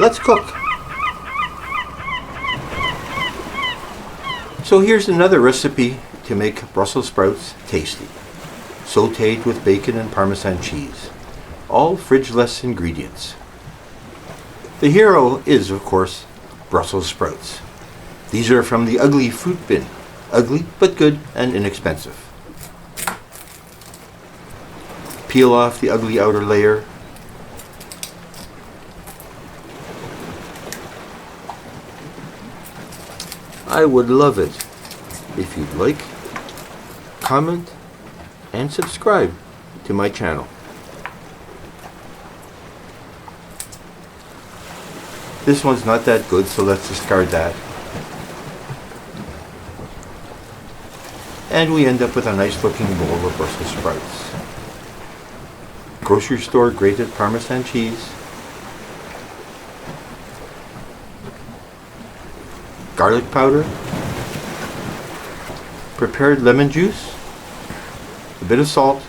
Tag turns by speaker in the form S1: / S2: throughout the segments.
S1: let's cook. So here's another recipe to make Brussels sprouts tasty. Sauteed with bacon and Parmesan cheese. All fridge-less ingredients. The hero is, of course, Brussels sprouts. These are from the ugly fruit bin. Ugly, but good and inexpensive. Peel off the ugly outer layer. I would love it if you'd like, comment, and subscribe to my channel. This one's not that good, so let's discard that. And we end up with a nice looking bowl of Brussels sprouts. Grocery store grated Parmesan cheese. Garlic powder. Prepared lemon juice. A bit of salt.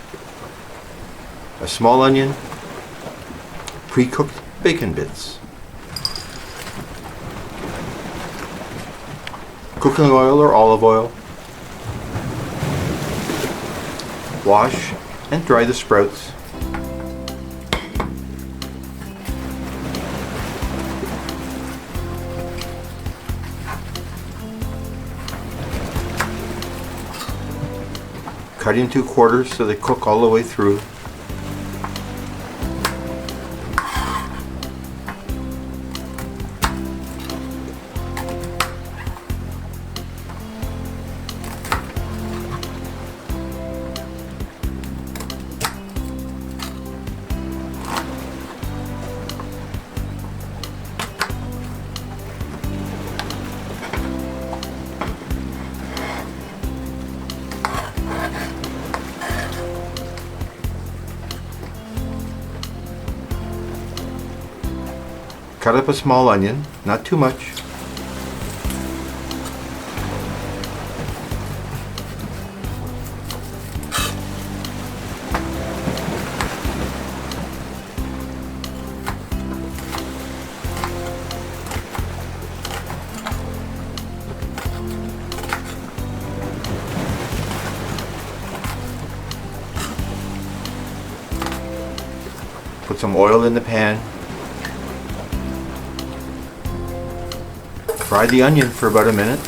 S1: A small onion. Pre-cooked bacon bits. Cooking oil or olive oil. Wash and dry the sprouts. Cut into quarters so they cook all the way through. Cut up a small onion, not too much. Put some oil in the pan. Fry the onion for about a minute.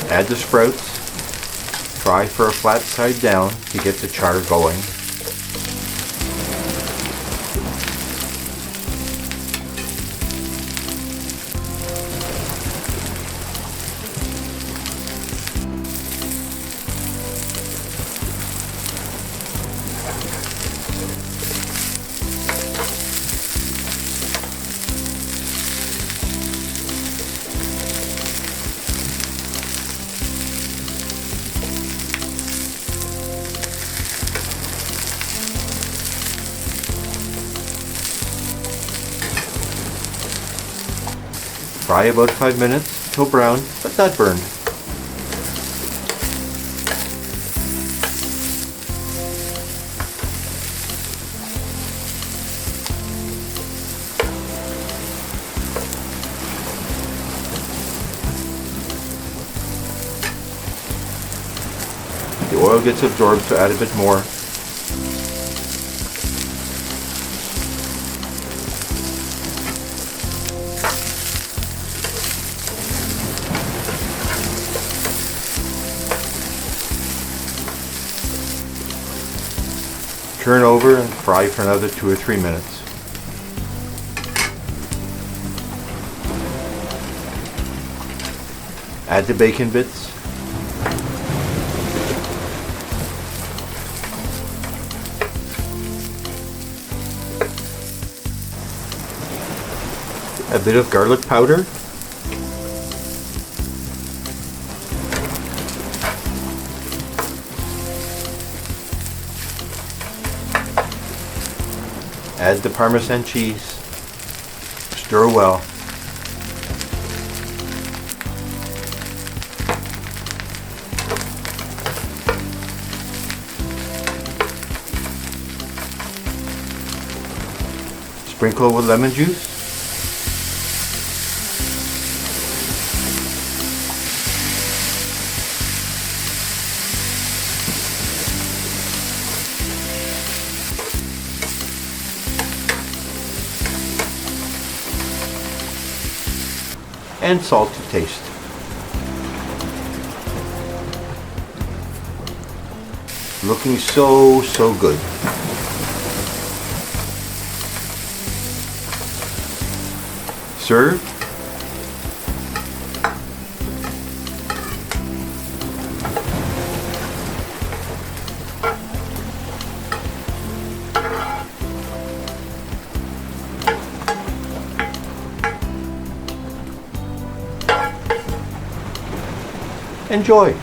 S1: Add the sprouts. Fry for a flat side down to get the char going. Fry about 5 minutes till brown, but not burned. The oil gets absorbed, so add a bit more. Turn over and fry for another 2 or 3 minutes. Add the bacon bits. A bit of garlic powder. Add the Parmesan cheese. Stir well. Sprinkle with lemon juice. And salt to taste. Looking so good. Serve. Enjoy.